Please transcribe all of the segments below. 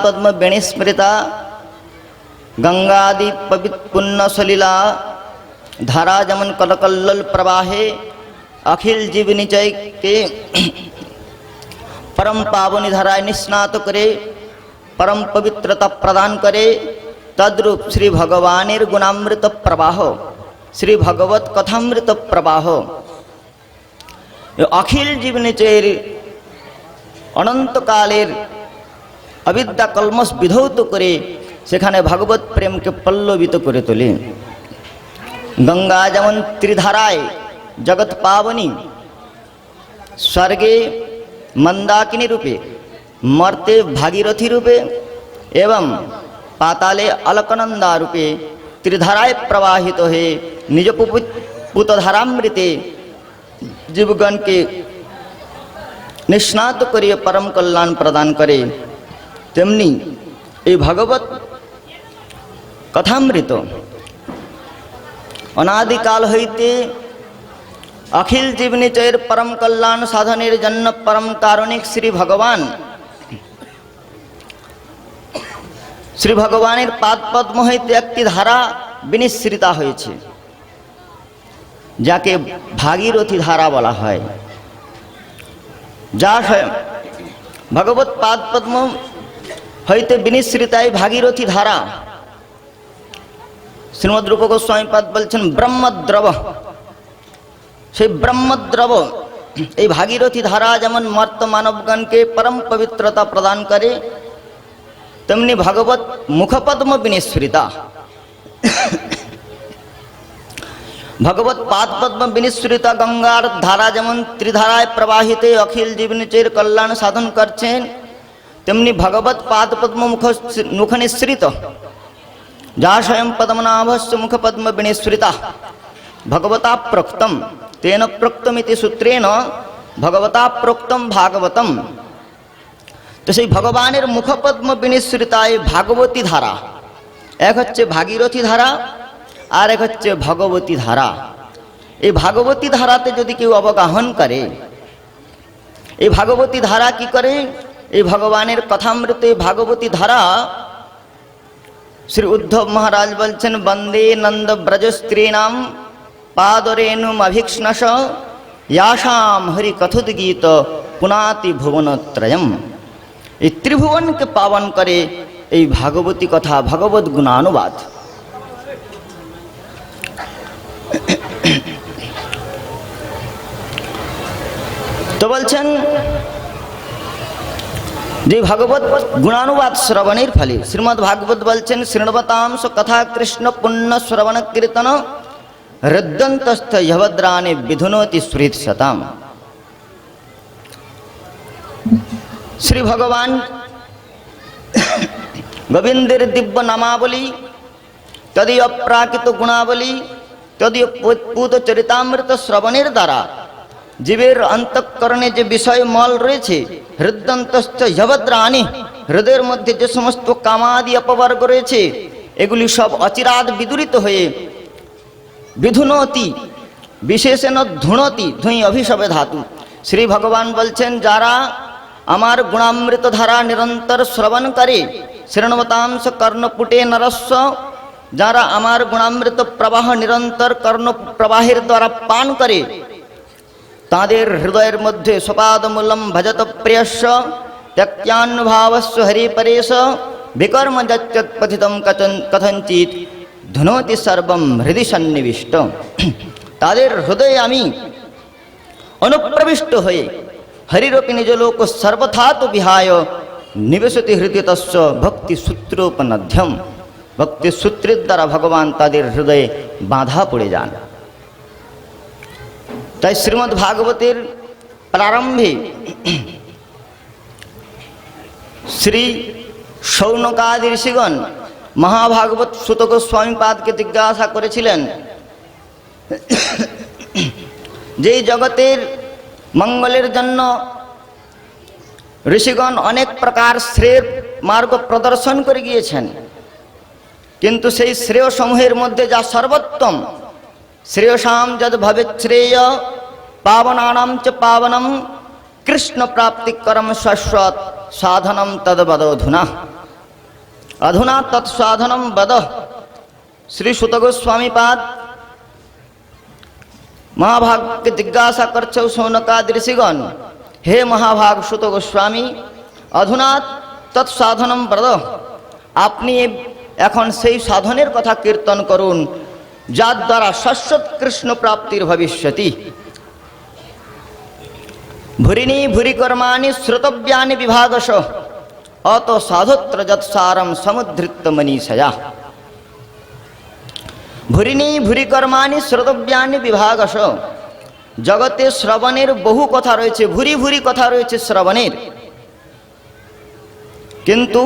पद्म बेणिस्मृता गंगादि पवित्र पुण्य सलिला धारा जमन कलकल्लल प्रवाहे अखिल जीव निचय के परम पावनी धाराय निस्नात करे परम पवित्रता प्रदान करे तद्रूप श्री भगवानेर गुणामृत प्रवाह श्री भगवत कथामृत प्रवाह अखिल जीव निचयेर अनंत कालेर अविद्या कलमस विधौत करे सेखाने भगवत प्रेम के पल्लवित करे तोले। गंगा जेमन त्रिधाराय जगत पावनी स्वर्गे मंदाकिनी रूपे मर्ते भागीरथी रूपे एवं पाताले अलकनंदा रूपे त्रिधाराय प्रवाहित तो है निज पुतधारामृते जीवगण के निष्णात करिए परम कल्याण प्रदान करे तेमनी ये भगवत कथामृत अनादिकाल हईते अखिल जीव निचयेर परम कल्याण साधनेर जन्य परम कारुणिक श्री भगवानेर पाद पद्म हईते एकटी धारा विनिश्रिता हयेछे जाके भागीरथी धारा बला हय। जा भगवत पाद पद्म हईते विनिश्रिताय भागीरथी धारा श्रीमद् रूप गोस्वामी पाद बोलছেন ब्रह्मद्रव से ब्रह्मद्रव ये भागीरथी धारा जेमन मर्त मानवगण के परम पवित्रता प्रदान करे तेमनी भगवत मुखपद्म विनिश्रिता भगवत पाद पद्म विनिश्रिता गंगार धारा जेमन त्रिधाराय प्रवाहिते अखिल जीवनिचेर कल्याण साधन करছেন तेमनी भगवत पाद पद्म मुख निश्रित जा स्वयं पद्मनाभस्य मुखपद्म विनिश्रिता भगवता प्रोक्तम तेन प्रोक्तमिति सूत्रेण भगवता प्रोक्तम भागवतम। तो सेई भगवानेर मुखपद्म विनिश्रिताय भागवती धारा एक हच्छे भागीरथी धारा और एक हच्छे भगवती धारा। ये भागवती धाराते यदि केउ अवगाहन करे ये भागवती धारा की करे ये भगवानेर कथामृते भागवती धारा श्री उद्धव महाराज बोलছেন वंदे नंद ब्रज स्त्रीणाम पादरेणुम अभिक्ष्णश याशाम हरि कथुत गीत पुनाति भुवनत्रयम्। ये त्रिभुवन के पावन करे ये भागवती कथा भगवत गुणानुवाद। तो बोलছেন जे भगवत गुणानुवाद श्रवणेर फले श्रीमद् भागवत बोलছেন शृण्वतां स कथा कृष्ण पुण्य श्रवण कीर्तन हृदयन्तस्थ यभद्राणि विधुनोति स्मृतिशताम्। श्री भगवान गोविंदेर दिव्य नामावली तदीय अप्राकृत गुणावली तदीय पूत चरितामृत श्रवणेर द्वारा जीवेर अंतःकरणे जे विषय मल रयेछे हृदयन्तस्थ यभद्राणि हृदयेर मध्य जे समस्त कामादि अपवर्ग रयेछे एगुली सब अचिराद विदूरित हये विधुनोति विशेषण धुनोति धुई अभिशबे धातु। श्री भगवान बोलছেন যারা আমার गुणामृत धारा निरंतर श्रवण करे शृण्वतांस कर्णपुटे नरस्व যারা আমার गुणामृत प्रवाह निरंतर कर्ण प्रवाहेर द्वारा पान करे तादेर हृदयेर मध्य स्वपादमूलम भजत प्रियस्य त्यक्त्यानुभावस्य हरिपरेश विकर्म यच्चत्पथितं कथंचित धुनोति सर्वं हृदि सन्निविष्ट। तादेर हृदये आमी अनुप्रविष्ट हये हरिरूपी निजलोक सर्वथा तो विहाय निवेशति हृदय तस्य भक्ति सूत्रोपनध्यम। भक्ति सूत्रेर द्वारा भगवान तादेर हृदये बाधा पड़े जान। ताई श्रीमद् भागवतेर प्रारम्भे श्री शौनकादि ऋषिगण महाभागवत सुत गोस्वामी पाद के जिज्ञासा करेছিলেন जे जगतेर मंगलेर जन्य ऋषिगण अनेक प्रकार श्रेय मार्ग प्रदर्शन करे गिয়েছেন किन्तु सेई श्रेय समूहेर मध्य जा सर्वोत्तम श्रेयसाम जद भवेत् श्रेय पावनानां च पावनम कृष्ण प्राप्ति करम शाश्वत साधनम तदवदोधुना। अधुना तत्साधनम वद। श्री सुत गोस्वामी पाद महाभाग के जिज्ञासा करछौ शौनकादि ऋषिगण, हे महाभाग सुत गोस्वामी, अधुना तत्साधनम वद, আপনি এখন সেই সাধনের কথা কীর্তন করুন যার দ্বারা শাশ্বত কৃষ্ণ প্রাপ্তির ভবিষ্যতি। ভুরিনি ভুরি কর্মাণি শ্রোতব্যানি বিভাগশ অত সাধুত্র যৎসারম সমুদ্ধৃত মনীষয়া। ভুরিনি ভুরি কর্মাণি শ্রোতব্যানি বিভাগশ, জগতে শ্রবণের বহু কথা রয়েছে, ভুরি ভুরি কথা রয়েছে শ্রবণের, কিন্তু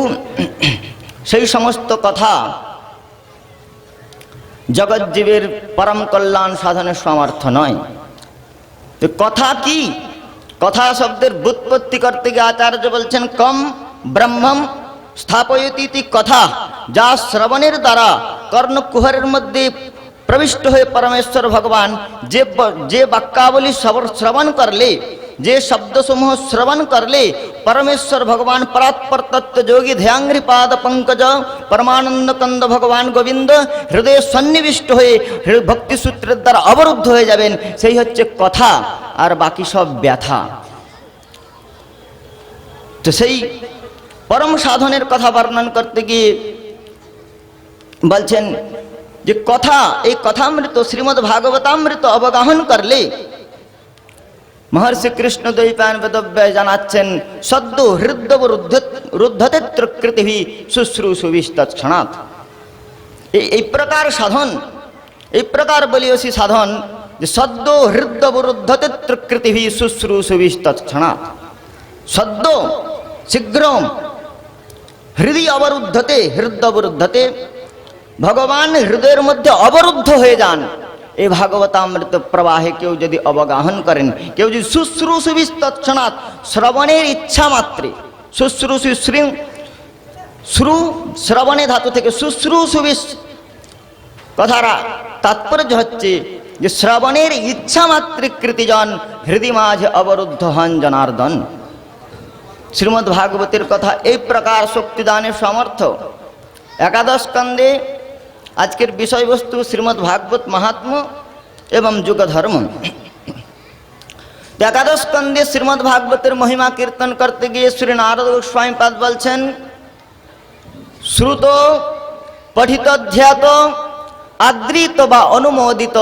সেই সমস্ত কথা জগজ্জীবের পরম কল্যাণ সাধনের সামর্থ্য নয়। তো কথা কি? কথা শব্দের ব্যুৎপত্তি করতে গিয়ে আচার্য বলছেন কম ব্রহ্মম স্থাপয়তি কথা, যা শ্রবণের দ্বারা কর্ণকুহরের মধ্যে প্রবিষ্ট হয়ে পরমেশ্বর ভগবান যে বাক্যাবলী শ্রবণ করলে, যে শব্দসমূহ শ্রবণ করলে परमेश्वर भगवान परात्पर तत्व जोगी ध्यांग्री पाद पंकज परमानंद कंद भगवान गोविंद हृदय सन्निविष्ट हुए भक्ति सूत्र द्वारा अवरुद्ध हो जाबेन, सेई हच्छे कथा और बाकी सब व्यथा। तो सेई परम साधनेर कथा वर्णन करते गिये বলছেন যে কথা, এই কথামৃত শ্রীমদ্ ভাগবতামৃত অবগাহন করলে महर्षि कृष्ण द्वैपायन वेदव्यास জানাচ্ছেন सद्दो हृदय रुद्धते त्रकृति शुश्रूषुविस्तत्क्षणात्। এই प्रकार साधन, এই प्रकार बलियोसी साधन যে सद्दो हृदय रुद्धते त्रकृति शुश्रूषुविस्तत्क्षणात्। सद्दो शीघ्र हृदय अवरुद्धते, हृदय अवरुद्धते, भगवान हृदय मध्य अवरुद्ध हो जान। এই ভাগবতামৃত প্রবাহে কেউ যদি অবগাহন করেন, কেউ যদি শুশ্রূষুবিস তৎক্ষণাৎ শ্রবণের ইচ্ছা মাত্রে, শুশ্রূষু শ্রু শ্রবণে ধাতু থেকে শুশ্রূষুবিস কথার তাৎপর্য হচ্ছে যে শ্রবণের ইচ্ছা মাত্রে কৃতিজন হৃদয় মাঝে অবরুদ্ধ হন জনার্দন। শ্রীমদ্ ভাগবতের কথা এই প্রকার শক্তিদানের সামর্থ্য। একাদশ স্কন্ধে আজকের বিষয়বস্তু শ্রীমদ্ ভাগবত महात्म एवं युग धर्म। एकादश स्कंदे श्रीमद् भागवतेर महिमा कीर्तन करते गए श्री नारद गोस्वामी पाद बोलছেন श्रुत पठित ध्यात आदृत बा अनुमोदित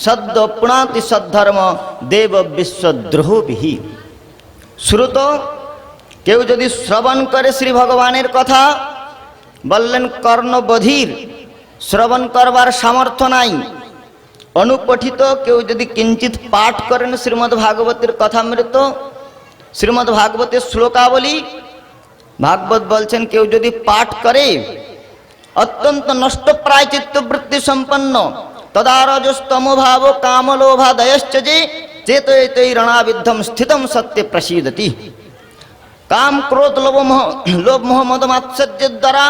सद्य पुणाति सद्धर्म देव विश्वद्रोही। श्रुत केउ यदि श्रवण करे श्री भगवानेर कथा, বললেন কর্ণ বধির শ্রবণ করবার সামর্থ্য নাই। অনুপঠিত কেউ যদি কিঞ্চিত পাঠ করেন শ্রীমদ্ ভাগবতের কথামৃত, শ্রীমদ্ ভাগবতের শ্লোকাবলী, ভাগবত বলছেন কেউ যদি পাঠ করে অত্যন্ত নষ্টপ্রায় চিত্তবৃত্তি সম্পন্ন তদারজস্তম ভাব কামলোভাদয়শ্চ যে চেতয়তৈ রণাবিদ্ধম স্থিতম সত্যে প্রসীদতি। काम क्रोध लोभ मोह मद मात्सर्य द्वारा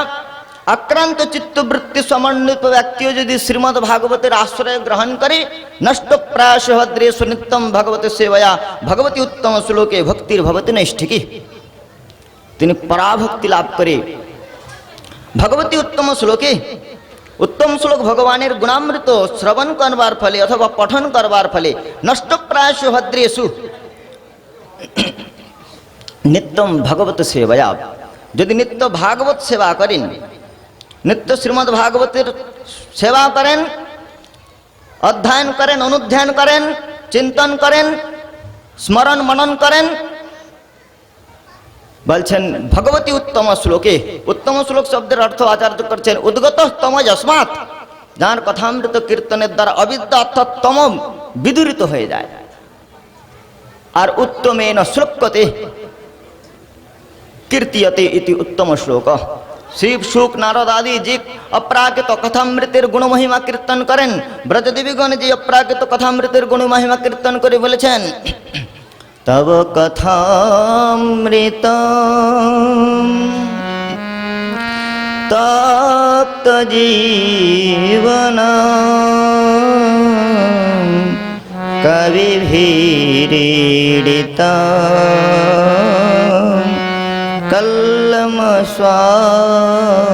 आक्रांत चित्तवृत्ति समन्वित व्यक्ति यदि श्रीमद् भागवतेर आश्रय ग्रहण करे नष्ट प्रायश भद्रेषु नित्यम भगवते सेवया भगवती उत्तम श्लोके भक्तिर भवति नैष्ठिकी। तिनि पराभक्ति लाभ करे भगवती उत्तम श्लोके, उत्तम श्लोक भगवानेर गुणामृत श्रवण करवार फले अथवा पठन करवार फले नष्ट प्रायश भद्रेषु नित्यम भगवत सेवया, यदि नित्य भागवत सेवा करें, नित्य श्रीमद् भागवतेर सेवा करें, अध्ययन करें, अनुध्यान करें, चिंतन करें, स्मरण मनन करें, বলছেন भगवती उत्तम श्लोके। उत्तम श्लोक शब्देर अर्थ आचार्य करছেন उद्गत तमजस्मात्, যার কথামৃত কীর্তনের দ্বারা अविद्या अर्थात तम विदूरित हो जाए। और उत्तमेन श्लोक्यते कीर्त्यते इति उत्तम श्लोक। शिव शुक नारद आदि जी अपराकृत कथामृतेर गुण महिमा कीर्तन करें, ब्रजदेवीगण जी अपराकृत कथामृतेर गुण महिमा कीर्तन करे बोलेছেন तब कथामृत तप्त जीवन कविभिरीडिता कल्ल स्वापहम्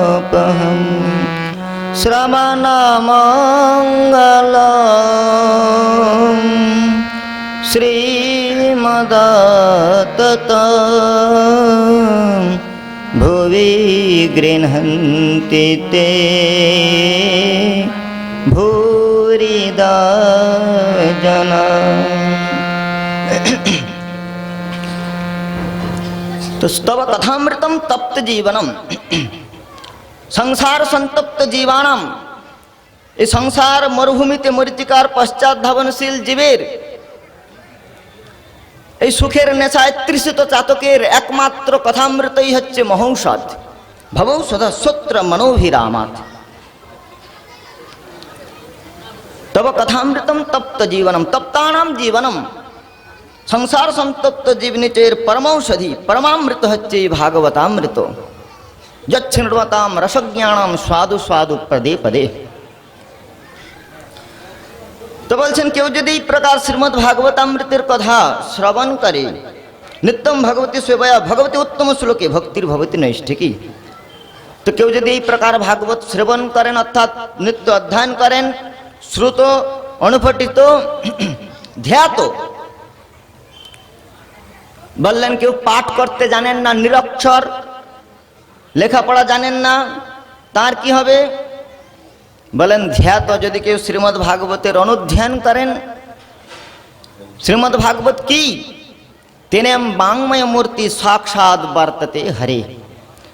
श्रवणमङ्गलम् श्रीमदातत भुवि गृह्णन्ति ते भूरिदा जना। तो स्तव कथामृतम तप्त जीवनम, संसार संतप्त जीवानाम, এই সংসার মরুভূমিতে মরীচিকার পশ্চাৎ ধাবনশীল জীবের এই সুখের নেশায় তৃষিত চাতকের একমাত্র কথামৃতই হচ্ছে মহৌষধ। ভবৌষধ সূত্র মনোভিরামাৎ। তব কথামৃতম তপ্ত জীবনম, তপ্তানাম জীবনম, সংসার সন্তপ্ত জীবনীচের পরমৌষধি পরমামৃত হচ্ছে ভাগবতামৃত। যচ্ছৃণ্বতাম রসজ্ঞানম স্বাদু স্বাদু পদে পদে। তো বলছেন কেউ যদি এই প্রকার শ্রীমদ্ ভাগবতামৃতের কথা শ্রবণ করে, নিত্যম ভগবতী সেবয়া ভগবতী উত্তম শ্লোকে ভক্তির ভবতী নৈষ্ঠিকী, তো কেউ যদি এই প্রকার ভাগবত শ্রবণ করেন অর্থাৎ নিত্য অধ্যয়ন করেন, শ্রুত অনুপঠিত ধ্যাত, বললেন কেউ পাঠ করতে জানেন না, নিরক্ষর, লেখাপড়া জানেন না, তার কি হবে? বলেন ধ্যাত যদি কেউ শ্রীমদ্ ভাগবতের অনুধ্যান করেন। শ্রীমদ্ ভাগবত কি? তেনেম বাংময় মূর্তি সাক্ষাৎ বর্ততে হরে।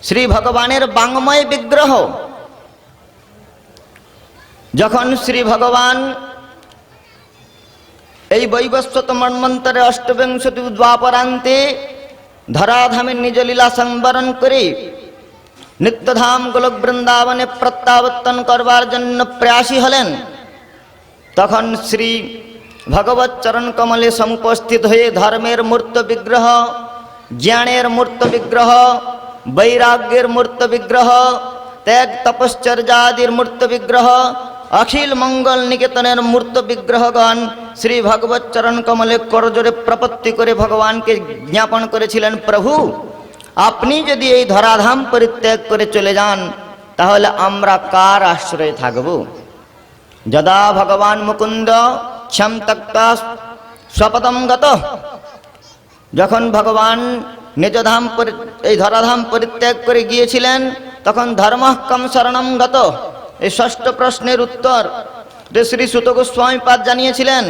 শ্রী ভগবানের বাংময় বিগ্রহ। যখন শ্রী ভগবান এই বৈবস্বত মন্বন্তরে অষ্টবিংশতি দ্বাপরান্তে ধরাধামে নিজ লীলা সংবরণ করে নিত্যধাম গোলক বৃন্দাবনে প্রত্যাবর্তন করবার জন্য প্রয়াসী হলেন, তখন শ্রী ভগবত চরণ কমলে সমুপস্থিত হয়ে ধর্মের মূর্ত বিগ্রহ, জ্ঞানের মূর্ত বিগ্রহ, বৈরাগ্যের মূর্ত বিগ্রহ, ত্যাগ তপশ্চর্যাদির মূর্ত বিগ্রহ, অখিল মঙ্গল নিকেতনের মূর্ত বিগ্রহগণ শ্রী ভগবত চরণ কমলে করজোরে প্রপত্তি করে ভগবানকে জ্ঞাপন করেছিলেন, প্রভু আপনি যদি এই ধরাধাম পরিত্যাগ করে চলে যান তাহলে আমরা কার আশ্রয়ে থাকব? যদা ভগবান মুকুন্দ ক্ষম তক্তা স্বপদম গত, যখন ভগবান নিজধাম এই ধরাধাম পরিত্যাগ করে গিয়েছিলেন তখন ধর্মঃ কম শরণম গত। এই ষষ্ঠ প্রশ্নের উত্তর শ্রী সুত গোস্বামীপাদ জানিয়েছিলেন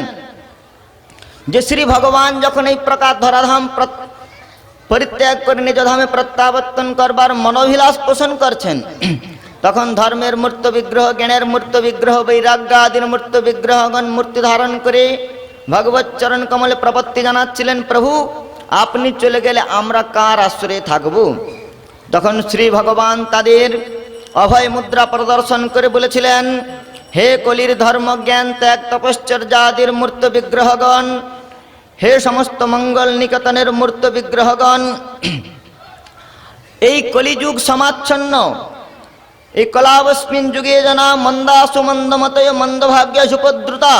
যে শ্রী ভগবান যখন এই প্রকার ধরাধাম পরিত্যাগ করে নিজ ধামে প্রত্যাবর্তন করবার মনোভিলাস পোষণ করছেন, তখন ধর্মের মূর্ত বিগ্রহ, জ্ঞানের মূর্ত বিগ্রহ, বৈরাগ্য আদির মূর্ত বিগ্রহগণ মূর্তি ধারণ করে ভগবত চরণ কমলে প্রপত্তি জানাচ্ছিলেন, প্রভু আপনি চলে গেলে আমরা কার আশ্রয়ে থাকব? তখন শ্রী ভগবান তাদের অভয় মুদ্রা প্রদর্শন করে বলেছিলেন, হে কলির ধর্ম জ্ঞান ত্যাগ তপশ্চর্যাদির মূর্ত বিগ্রহগণ, হে সমস্ত মঙ্গল নিকেতনের মূর্ত বিগ্রহগণ, এই কলিযুগ সমাচ্ছন্ন, এই কলাবস্মিন যুগে জানা মন্দাসু মন্দমতয় মন্দভাগ্য সুপদ্রুতা,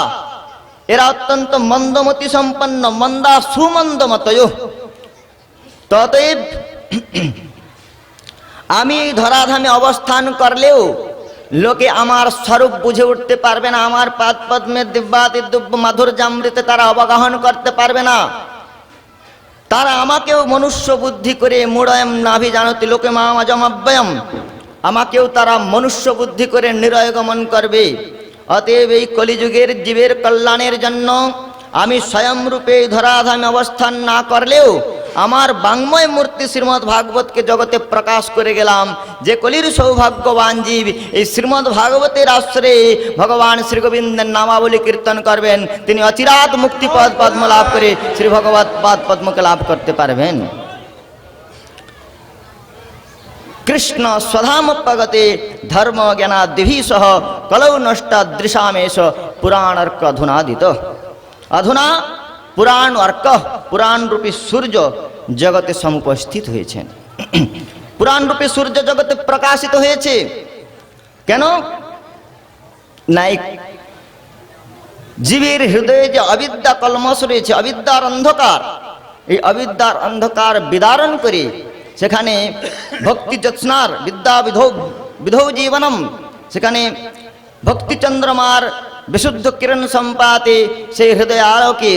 এরা অত্যন্ত মন্দমতি সম্পন্ন, মন্দা সুমন্দমতয়। ততএব আমি এই ধরাধামে অবস্থান করলেও লোকে আমার স্বরূপ বুঝে উঠতে পারবে না, আমার পাদ পদ্মের দিব্যাতি দিব্য মাধুর্যামৃতে তারা অবগাহন করতে পারবে না। তারা আমাকেও মনুষ্য বুদ্ধি করে মূঢ়য়ম নাভি জানতি লোকে মামজম অব্যয়ম, আমাকেও তারা মনুষ্য বুদ্ধি করে নিরয় গমন করবে। অতএব এই কলিযুগের জীবের কল্যাণের জন্য আমি স্বয়ংরূপে ধরাধামে অবস্থান না করলেও আমার বাংময় মূর্তি শ্রীমদ্ ভাগবতকে জগতে প্রকাশ করে গেলাম। যে কলির সৌভাগ্যবান জীব এই শ্রীমদ্ ভাগবতের আশ্রয়ে ভগবান শ্রী গোবিন্দের নামাবলী কীর্তন করবেন, তিনি অচিরাত মুক্তিপদ পদ্ম লাভ করে শ্রী ভগবত পাদ পদ্মকে লাভ করতে পারবেন। কৃষ্ণ স্বধামপগতে ধর্ম জ্ঞানাদিভি সহ কলৌ নষ্টাদৃশামেশ পুরাণর্ক অধুনাদিত। অধুনা পুরাণ অর্ক, পুরাণ রূপী সূর্য জগতে সমুপস্থিত হয়েছেন। পুরাণ রূপী সূর্য জগতে প্রকাশিত হয়েছে কেন? নাই জীবের হৃদয়ে যে অবিদ্যা কলমশ রয়েছে, অবিদ্যার অন্ধকার, এই অবিদ্যার অন্ধকার বিদারণ করে সেখানে ভক্তি জ্যোৎস্নার বিদ্যা বিধৌ জীবনম, সেখানে ভক্তি চন্দ্রমার বিশুদ্ধ কিরণ সম্পাতে সেই হৃদয় আলোকে,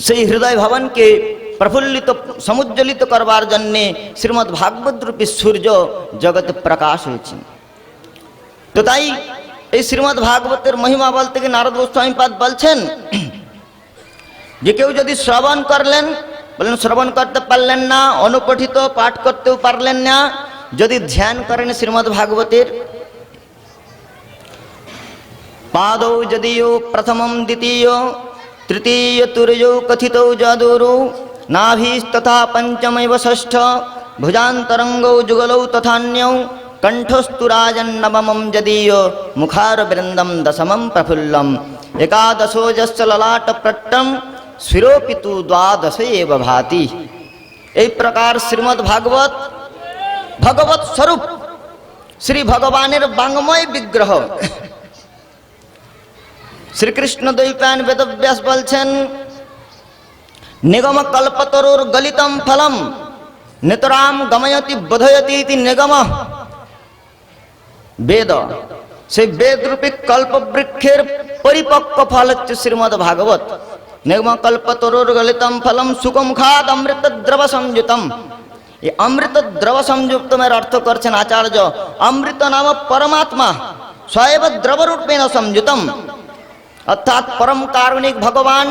সেই হৃদয় ভবনকে প্রফুল্লিত সমুজ্জ্বলিত করবার জন্যে শ্রীমদ্ ভাগবত রূপী সূর্য জগতে প্রকাশ হয়েছে। তো তাই এই শ্রীমদ্ ভাগবতের মহিমা বলতে গিয়ে নারদ গোস্বামীপাদ বলছেন যে কেউ যদি শ্রবণ করলেন, বলেন শ্রবণ করতে পারলেন না, অনুপঠিত পাঠ করতেও পারলেন না, যদি ধ্যান করেন শ্রীমদ্ ভাগবতের পাদৌ যদিও প্রথমম দ্বিতীয় তৃতীয় তুর্যৌ কথিতৌ যদুরু নাভিস্তথা পঞ্চমৈব ষষ্ঠ ভুজান্তরঙ্গৌ যুগলৌ তথান্যৌ কণ্ঠস্তু রাজন্নবমম যদীয় মুখারবৃন্দম দশমম প্রফুল্লম একাদশোজস্য ললাট প্রট্টম শিরোপি তু দ্বাদশ এব ভাতি। এই প্রকার শ্রীমদ্ ভাগবত ভগবত স্বরূপ শ্রী ভগবানের বাঙ্গময় বিগ্রহ। শ্রীকৃষ্ণ দ্বৈপায়ন বেদব্যাস বলছেন নিগম কল্পতরুর গলিতম ফলম নিতরাম গময়তি বোধয়তি ইতি নিগম। বেদ, সেই বেদরূপী কল্পবৃক্ষের পরিপক্ক ফল হচ্ছে শ্রীমদ্ ভাগবত। নিগম কল্পতরুর গলিতম ফলম সুকমুখাদ অমৃত দ্রব সংযুতম। এই অমৃত দ্রব সংযুক্তমের অর্থ করছেন আচার্য অমৃত নাম পরমাত্মা স্বয়ং দ্রবরূপেণ সংযুতম, অর্থাৎ পরম কারুণিক ভগবান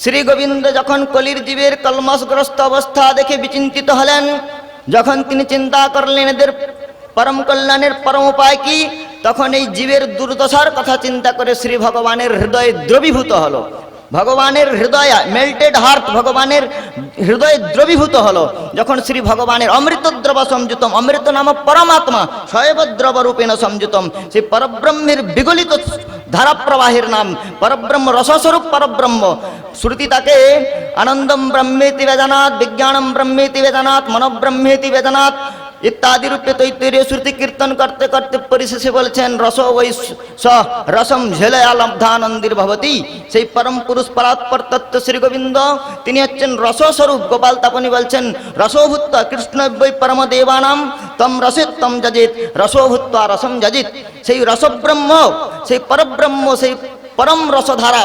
শ্রী গোবিন্দ যখন কলির জীবের কলমশগ্রস্ত অবস্থা দেখে বিচিন্তিত হলেন, যখন তিনি চিন্তা করলেন এদের পরম কল্যাণের পরম উপায় কি, তখন এই জীবের দুর্দশার কথা চিন্তা করে শ্রী ভগবানের হৃদয় দ্রবীভূত হলো। ভগবানের হৃদয় মেল্টেড হার্ট ভগবানের হৃদয় দ্রবীভূত হলো যখন শ্রী ভগবানের অমৃত দ্রব সংযুতম, অমৃত নাম পরমাত্মা স্বয়ং দ্রব রূপেণ সংযুতম, সেই পরব্রহ্মের বিগলিত ধারাপ্রবাহের নাম পরব্রহ্ম, রসস্বরূপ পরব্রহ্ম। শ্রুতি তাকে আনন্দম ব্রহ্মেতি বেদনাৎ, বিজ্ঞানম ব্রহ্মেতি বেদনাৎ, মনোব্রহ্মেতি বেদনাৎ ইত্যাদি রূপে তৈতরীয় শ্রুতি কীর্তন করতে করতে পরিশেষে বলছেন রস বৈ স রসম ঝেলয়া লব্ধানন্দির ভবতি। সেই পরম পুরুষ পরাৎপর তত্ত্ব শ্রী গোবিন্দ তিনি হচ্ছেন রসস্বরূপ। গোপাল তাপনি বলছেন রসোভূত কৃষ্ণ বৈ পরম দেবানাম তম রসিত তম যজিত রসোভূত রসম যজিত। সেই রসব্রহ্ম, সেই পরব্রহ্ম, সেই পরম রসধারা,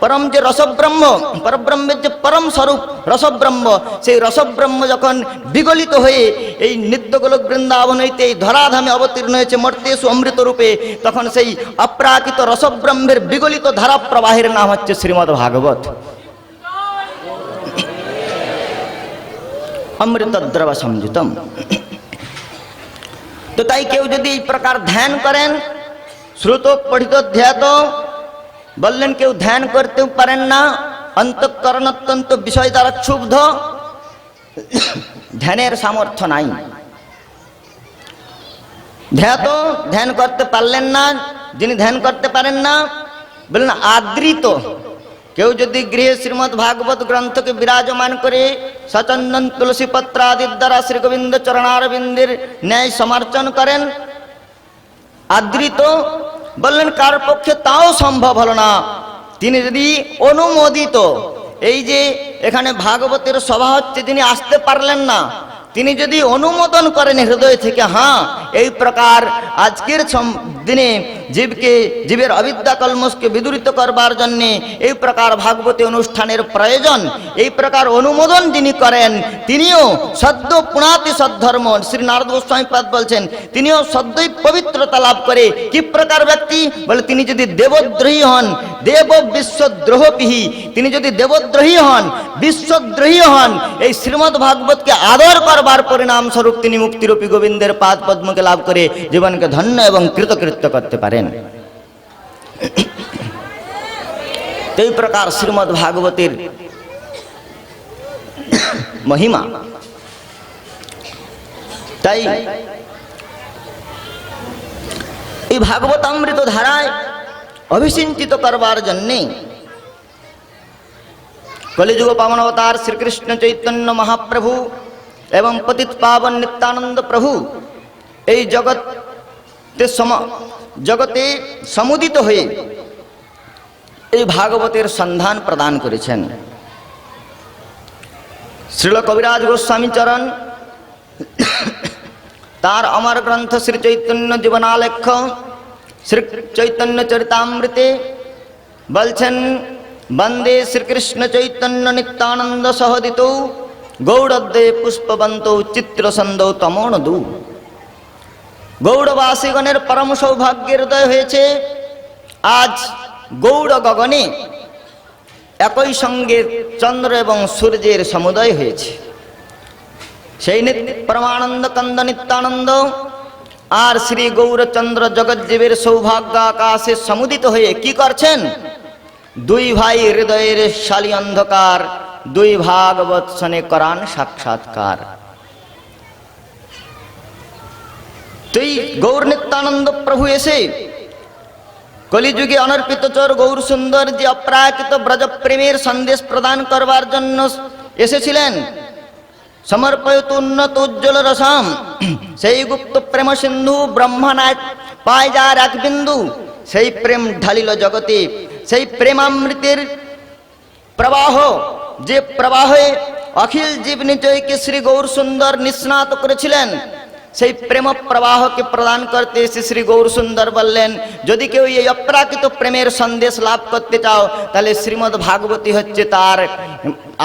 পরম যে রসব্রহ্ম, পরব্রহ্মের যে পরম স্বরূপ রসব্রহ্ম, সেই রসব্রহ্ম যখন বিগলিত হয়ে এই নিত্যগোলক বৃন্দাবন হইতে এই ধরাধামে অবতীর্ণ হয়েছে মর্তেষু অমৃত রূপে, তখন সেই অপ্রাকৃত রসব্রহ্মের বিগলিত ধারা প্রবাহের নাম হচ্ছে শ্রীমদ্ ভাগবত। অমৃত দ্রব সংযুতম। তো তাই কেউ যদি এই প্রকার ধ্যান করেন, শ্রুত পঠিত ধ্যাত, বললেন কেউ ধ্যান করতেও পারেন না, অন্তঃকরণ অত্যন্ত বিষয় দ্বারা ক্ষুব্ধ, ধ্যানের সামর্থ্য নাই, ধ্যাত ধ্যান করতে পারলেন না। যিনি ধ্যান করতে পারেন না, বললেন আদৃত। কেউ যদি গৃহে শ্রীমদ্ ভাগবত গ্রন্থকে বিরাজমান করে সচন্দন তুলসী পত্র আদির দ্বারা শ্রী গোবিন্দ চরণারবিন্দের ন্যায় সমার্চন করেন, আদৃত, বললেন কার পক্ষে তাও সম্ভব হলো না। তিনি যদি অনুমোদিত, এই যে এখানে ভাগবতের সভা হচ্ছে তিনি আসতে পারলেন না, তিনি যদি অনুমোদন করেন হৃদয় থেকে, হ্যাঁ এই প্রকার আজকের দিনে জীবের অবিদ্যা কলমশকে বিদূরিত করবার জন্যে এই প্রকার ভাগবতী অনুষ্ঠানের প্রয়োজন, এই প্রকার অনুমোদন যিনি করেন তিনিও সদ্য পুনাতি সদ্ধর্ম। শ্রী নারদ গোস্বামীপাদ বলছেন তিনিও সদ্যই পবিত্রতা লাভ করে। কি প্রকার ব্যক্তি বলে, তিনি যদি দেবদ্রোহী হন, দেব বিশ্বদ্রোহপিহি, তিনি যদি দেবদ্রোহী হন, বিশ্বদ্রোহী হন, এই শ্রীমদ্ ভাগবতকে আদর করবার পরিণাম স্বরূপ তিনি মুক্তিরূপী গোবিন্দের পাদ পদ্মকে লাভ করে জীবনকে ধন্য এবং কৃতকৃত্য করতে পারেন। এই প্রকার শ্রীমদ্ ভাগবতের মহিমা। তাই এই ভাগবতামৃত ধারায় অভিসিঞ্চিত করবার জন্যে কলিযুগ পাবন অবতার শ্রীকৃষ্ণ চৈতন্য মহাপ্রভু এবং পতিত পাবন নিত্যানন্দ প্রভু এই জগতে সমুদিত হয়ে এই ভাগবতের সন্ধান প্রদান করেছেন। শ্রীল কবিরাজ গোস্বামী চরণ তার অমর গ্রন্থ শ্রী চৈতন্য জীবনালেখ্য শ্রী চৈতন্য চরিতামৃতে বলছেন, বন্দে শ্রীকৃষ্ণ চৈতন্য নিত্যানন্দ সহদিত গৌড়দ্বয়ে পুষ্পবন্ত চিত্রসন্দ তমোনদু। গৌড়বাসীগণের পরম সৌভাগ্যের উদয় হয়েছে। আজ গৌড় গগনে একই সঙ্গে চন্দ্র এবং সূর্যের সমুদয় হয়েছে। সেই পরমানন্দ কন্দ নিত্যানন্দ আর শ্রী গৌরচন্দ্র জগজ্জীবের সৌভাগ্য আকাশে সমুদিত হয়ে কি করছেন? দুই ভাই হৃদয়ের শালী অন্ধকার, দুই ভাগবত শনে করান সাক্ষাৎকার। তুই গৌর নিত্যানন্দ প্রভু এসে কলিযুগে অনর্পিত চোর গৌর সুন্দর যে অপ্রাকৃত ব্রজ প্রেমের সন্দেশ প্রদান করবার জন্য এসেছিলেন। সমর্পয়ত উন্নত উজ্জ্বল রসম, সেই গুপ্ত প্রেম সিন্ধু ব্রহ্মনাথ পায় যার এক বিন্দু, সেই প্রেম ঢালিল জগতে, সেই প্রেমামৃতের প্রবাহ, যে প্রবাহে অখিল জীব নিচয়কে শ্রী গৌর সুন্দর নিস্নাত করেছিলেন। সেই প্রেম প্রবাহকে প্রদান করতে এসে শ্রী গৌর সুন্দর বললেন, যদি কেউ এই অপ্রাকৃত প্রেমের সন্দেশ লাভ করতে চাও তাহলে শ্রীমদ্ ভাগবতী হচ্ছে তার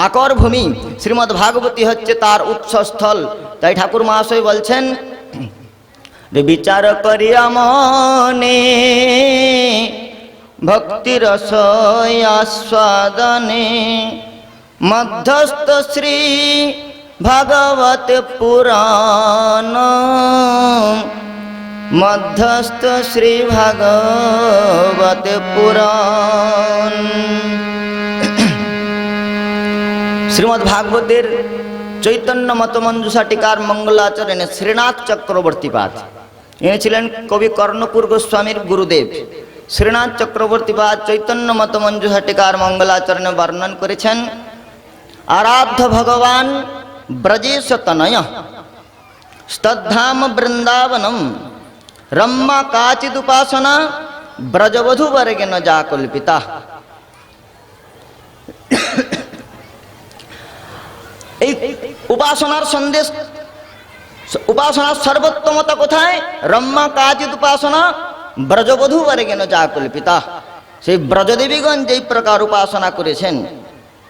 আকর ভূমি, শ্রীমদ্ ভাগবতী হচ্ছে তার উৎসস্থল। তাই ঠাকুর মহাশয় বলছেন, বিচার করিয়া মনে ভক্তিরস আস্বাদনে মধ্যস্থ শ্রী ভাগবত পুরাণ, মধ্যস্থ শ্রী ভাগবত পুরাণ। শ্রীমদ্ ভাগবতের চৈতন্য মতমঞ্জুষা টিকার মঙ্গলাচরণে শ্রীনাথ চক্রবর্তীপাদ, ইনি ছিলেন কবি কর্ণপুর গোস্বামীর গুরুদেব। শ্রীনাথ চক্রবর্তীপাদ চৈতন্য মতমঞ্জুষা টিকার মঙ্গলাচরণে বর্ণন করেছেন, আরাধ্য ভগবান ব্রজেশ তনয় স্তদ্ধাম বৃন্দাবনম রম্মা কাচিদুপাসনা ব্রজবধূ বর্গেন যা কল্পিতা। এই উপাসনার সন্দেশ, উপাসনার সর্বোত্তমতা কোথায়? রম্মা কাচিদ উপাসনা ব্রজবধূ বর্গেন যা কল্পিতা। সেই ব্রজদেবীগণ যেই প্রকার উপাসনা করেছেন,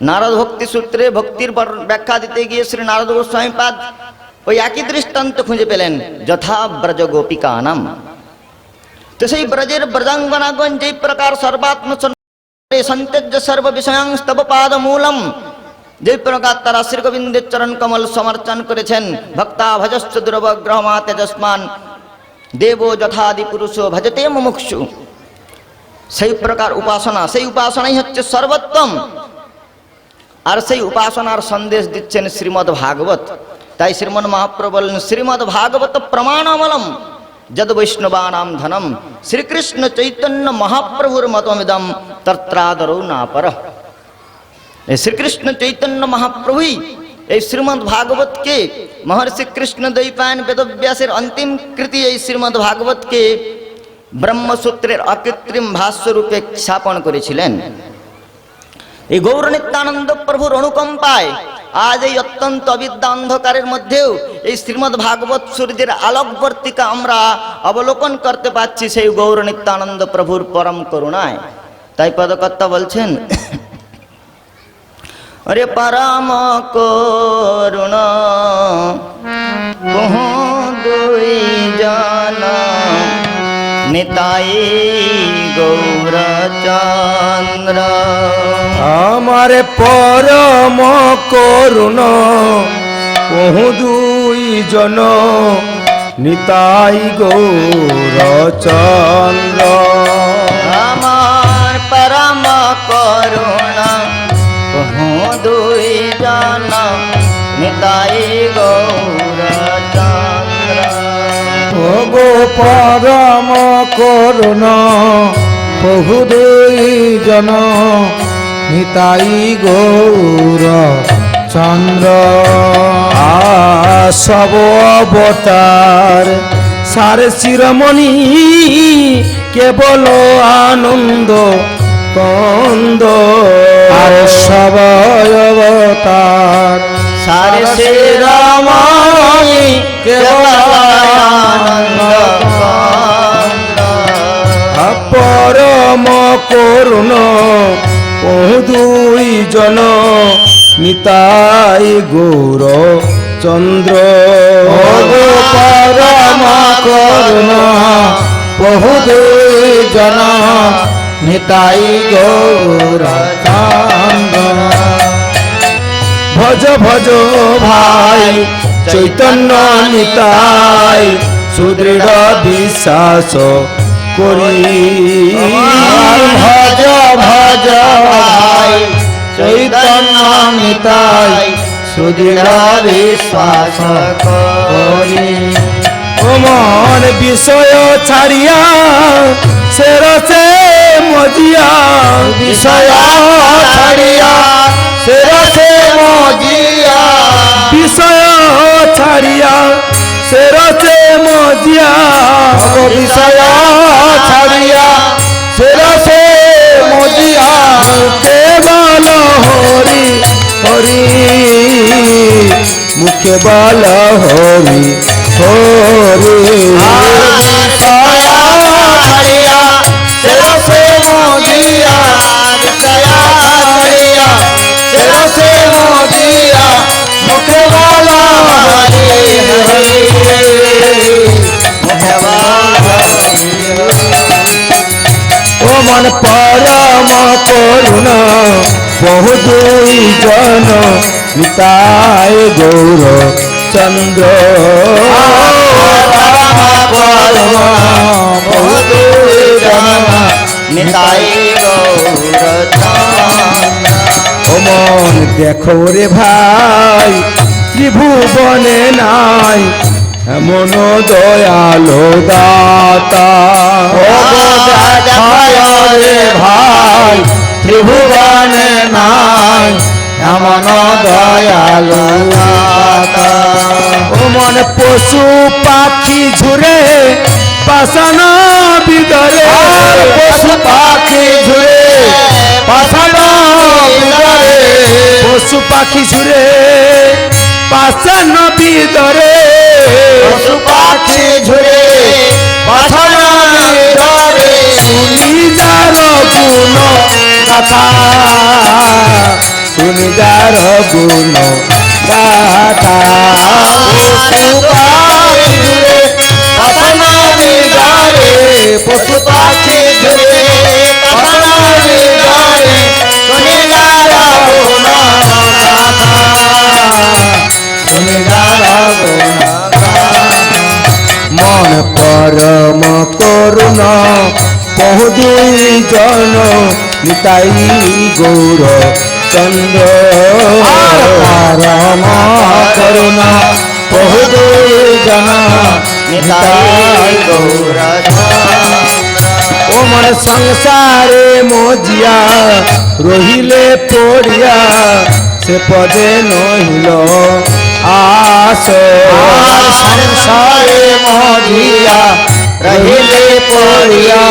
নারদ ভক্তি সূত্রে ভক্তির ব্যাখ্যা দিতে গিয়ে শ্রী নারদ গোস্বামী পাদ ওই একই দৃষ্টান্ত খুঁজে পেলেন, যথা ব্রজ গোপিকা নাম। তো সেই ব্রজের ব্রজাঙ্গনাগণ যেই প্রকার সর্বাত্ম সন্তেজ্য সর্ব বিষয়াং স্তব পাদ মূলম, যে প্রকার তারা শ্রী গোবিন্দের চরণ কমল সমর্চন করেছেন, ভক্তা ভজস্ব দুরবগ্রহমা তেজস্মান দেবো যথাদি পুরুষ ভজতে মুমুক্ষু। সেই প্রকার উপাসনা, সেই উপাসনাই হচ্ছে সর্বোত্তম। আর সেই উপাসনার সন্দেশ দিচ্ছেন শ্রীমদ্ ভাগবত। তাই শ্রীমন মহাপ্রভু বলেন, শ্রীমদ্ ভাগবত প্রমাণমলম যদ বৈষ্ণবানাম ধনম, শ্রীকৃষ্ণ চৈতন্য মহাপ্রভুর মতমিদম তত্রাদরৌ নাপর। এই শ্রীকৃষ্ণ চৈতন্য মহাপ্রভুই এই শ্রীমদ্ ভাগবতকে, মহর্ষি কৃষ্ণ দ্বৈপায়ন বেদব্যাসের অন্তিম কৃতি এই শ্রীমদ্ ভাগবতকে ব্রহ্মসূত্রের অকৃত্রিম ভাষ্য রূপে স্থাপন করেছিলেন। এই গৌর নিত্যানন্দ প্রভুর অনুকম্পায় আজ এই অত্যন্ত অবিদ্যা অন্ধকারের মধ্যেও এই শ্রীমদ্ ভাগবত সূর্যের আলোকবর্তিকা আমরা অবলোকন করতে পারছি সেই গৌর নিত্যানন্দ প্রভুর পরম করুণায়। তাই পদকর্তা বলছেন, अरे परम करुण कहो दुई जन निताई गौरचंद्र। हमारे परम करुण कहो दुई जन निताई गौरचंद्र। हमार परम करुण দুই জন নিতাই গৌরচন্দ্র। ও গো পরম করুণ বহু দুই জন নিতাই গৌর চন্দ্র। সব অবতার সারে শিরোমণি কেবল আনন্দ কন্দ। আর সব অবতার সারে শিরোমণি কেবল আনন্দ পরম করুণ বহু দুই জন নিতাই গৌর চন্দ্র পরম করুণ বহু দুই জন নিতাই গৌর চন্দ্র ভজ ভজ ভাই চৈতন্য নিতাই সুদৃঢ় বিশ্বাস করি ভজ ভজ ভাই চৈতন্য নিতাই সুদৃঢ় বিশ্বাস করি ও মন বিষয় ছাড়িয়া সে রসে মজিয়া বিষয় ছাড়িয়া সে রসে মজিয়া বিষয় ছাড়িয়া সে রসে মজিয়া বিষয় ছাড়িয়া সে রসে মজিয়া কেবল হরি হরি মুখে বল হরি হরি ছাড়িয়া সে রসে মজিয়া বিষয়া ছাড়িয়া সে রসে মজিয়া মুখে বল হরি হরি মুখে বল হরি ও মন পরম করুণ বহু দুই জন নিতাই গৌর চন্দ্র পরম বহু দুই জন নিতাই গৌর চন্দ্র ও মন দেখো রে ভাই ত্রিভুবনে নাই এমন দয়ালো দাতা রে ভাই ত্রিভুবনে নাই এমন দয়ালো দাতা ও মন পশু পাখি ঝুরে পাষাণ বিদরে পশু পাখি ঝুরে পাষাণ বিদরে পশু পাখি ঝুরে পাষাণ বিদরে পশু পাখি ঝুরে পাষাণ বিদরে শুনি যার গুণ গাথা শুনি যার গুণ গাথা পশু পাখি ঝুরে পাষাণ বিদরে পশু পাখি ঝুরে পাষাণ বিদরে শুনে যারা গুণ গাথা শুনে যারা গুণ মন পরম করুণ বহু দুই জন নিতাই গৌর চন্দ্র পরম করুণ বহু দুই জন নিতাই গৌর ও মন সংসারে মজিয়া রহিলে পড়িয়া সে পদে নহিল আস সংসারে মজিয়া রহিলে পড়িয়া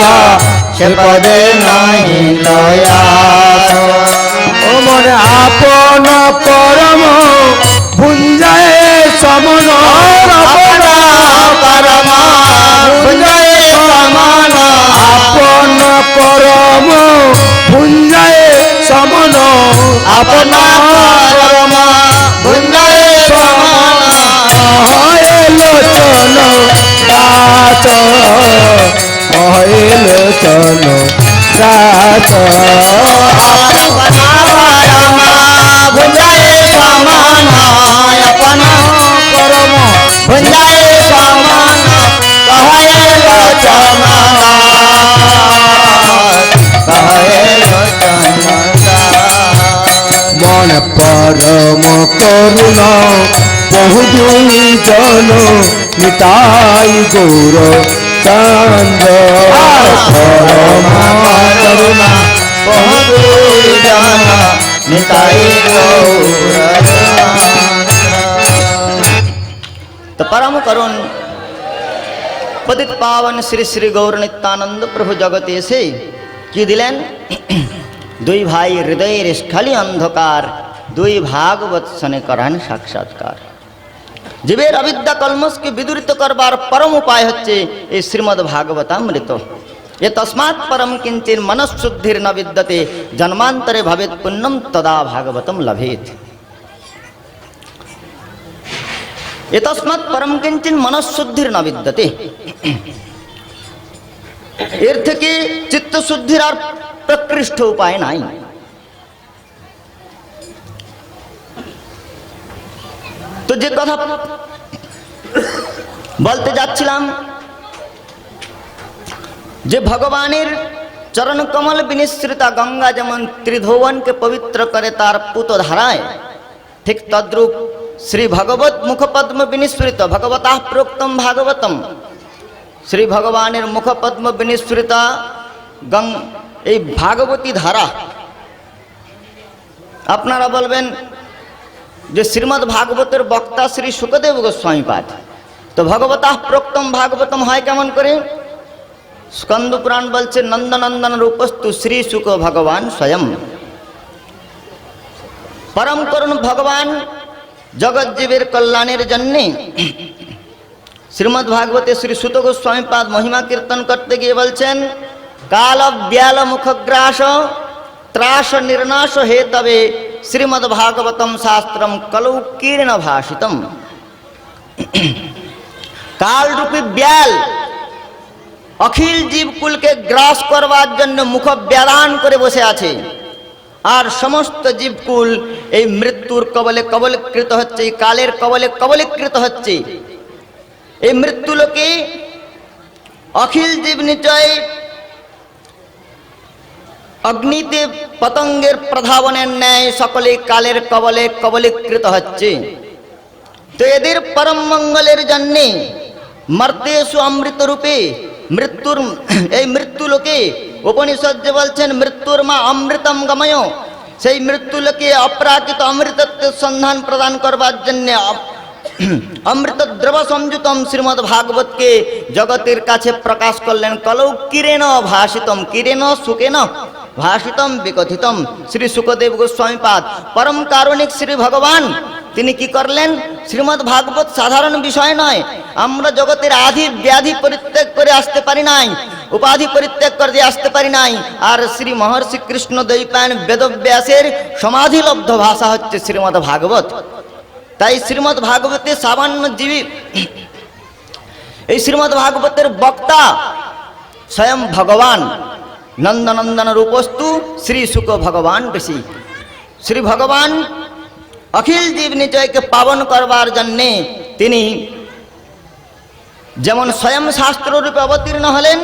সে পদে নাহি লয়াস ও মনে আপন পরম ভুঞ্জায় সমন আপন পরম ভুঞ্জায় সমান আপন পরম ভুঞ্জায় সমন আপন পরম ভুঞ্জায় সমান লোচন গাছ লোচন গাছ ভুঞ্জায় সমান আপন পরম ভুঞ্জায় সমান কহে লোচন কহে লোচন মন পরম করুণ বহু দুই জন নিতাই গৌর চন্দ্র পরম করুণ বহু জন নিতাই গৌর तो परम करुण पतित पावन श्री श्री गौर नित्यानंद प्रभु जगत एसे कि दिलेन दुई भाई हृदय स्खली अंधकार দুই ভাগবত সনে করান সাক্ষাৎকার। জীবের অবিদ্যা কলমসকে বিদূরিত করবার পরম উপায় হচ্ছে এই শ্রীমদ্ ভাগবতামৃত। এ তস্মাৎ পরম কিঞ্চিন মনঃশুদ্ধির ন বিদ্যতে জন্মান্তরে ভবেৎ পুণ্যম তদা ভাগবতম লভেৎ। এ তস্মাৎ পরম কিঞ্চিন মনঃশুদ্ধির ন বিদ্যতে, এর থেকে চিত্তশুদ্ধির আর প্রকৃষ্ট উপায় নাই। তো যে কথা বলতে যাচ্ছিলাম, যে ভগবানের চরণ কমল বিনিসৃতা গঙ্গা যেমন ত্রিভুবনকে পবিত্র করে তার পুত ধারায়, ঠিক তদ্রূপ শ্রী ভগবত মুখপদ্ম বিনিসৃত ভগবতঃ প্রোক্তম ভাগবতম, শ্রী ভগবানের মুখপদ্ম বিনিসৃতা এই ভাগবতী ধারা। আপনারা বলবেন যে শ্রীমদ্ ভাগবতের বক্তা শ্রী শুকদেব গোস্বামীপাদ, তো ভগবতঃ প্রোক্তম ভাগবতম হয় কেমন করে? স্কন্দ পুরাণ বলছে নন্দনন্দন রূপস্তু শ্রী শুক ভগবান স্বয়ং। পরম করুণ ভগবান জগজ্জীবের কল্যাণের জন্যে শ্রীমদ্ ভাগবতে শ্রী সুত গোস্বামীপাদ মহিমা কীর্তন করতে গিয়ে বলছেন, কাল ব্যাল মুখগ্রাস ত্রাস নির্নাশ হে তবে শ্রীমদ্ ভাগবতম শাস্ত্রম কলৌ কীর্ণ ভাষিতম। কালরূপী ব্যাল অখিল জীবকুলকে গ্রাস করবার জন্য মুখ ব্যাদান করে বসে আছে, আর সমস্ত জীবকুল এই মৃত্যুর কবলে কবলীকৃত হচ্ছে, এই কালের কবলে কবলীকৃত হচ্ছে। এই মৃত্যুলোকে অখিল জীব নিচয় অগ্নিতে পতঙ্গের প্রধাবনের ন্যায় সকলে কালের কবলে কবলীকৃত হচ্ছে। তো এদের পরম মঙ্গলের জন্যে মর্তেষু অমৃত রূপে এই মৃত্যুলোকে উপনিষদ যে বলছেন মৃত্যুর মা অমৃতম গময়, সেই মৃত্যুলোকে অপ্রাকৃত অমৃতত্বের সন্ধান প্রদান করবার জন্যে অমৃত দ্রব সংযুতম শ্রীমদ্ ভাগবতকে জগতের কাছে প্রকাশ করলেন। কলৌ কিরেণ ভাষিতম, কিরেণ সুকেন ভাষিতম বিকথিতম। শ্রী শুকদেব গোস্বামীপাদ পরম কারণিক শ্রী ভগবান তিনি কি করলেন? শ্রীমদ্ ভাগবত সাধারণ বিষয় নয়। আমরা জগতের আধি ব্যাধি পরিত্যাগ করে আসতে পারি নাই, উপাধি পরিত্যাগ করে দিয়ে আসতে পারি নাই। আর শ্রী মহর্ষি কৃষ্ণ দ্বৈপায়ন বেদব্যাসের সমাধিলব্ধ ভাষা হচ্ছে শ্রীমদ্ ভাগবত। তাই শ্রীমদ্ ভাগবতে সামান্য জীবী, এই শ্রীমদ্ ভাগবতের বক্তা স্বয়ং ভগবান নন্দনন্দন রূপস্তু শ্রী শুক ভগবান বেশি। শ্রী ভগবান অখিল জীব নিচয়কে পাবন করবার জন্যে তিনি যেমন স্বয়ং শাস্ত্র রূপে অবতীর্ণ হলেন,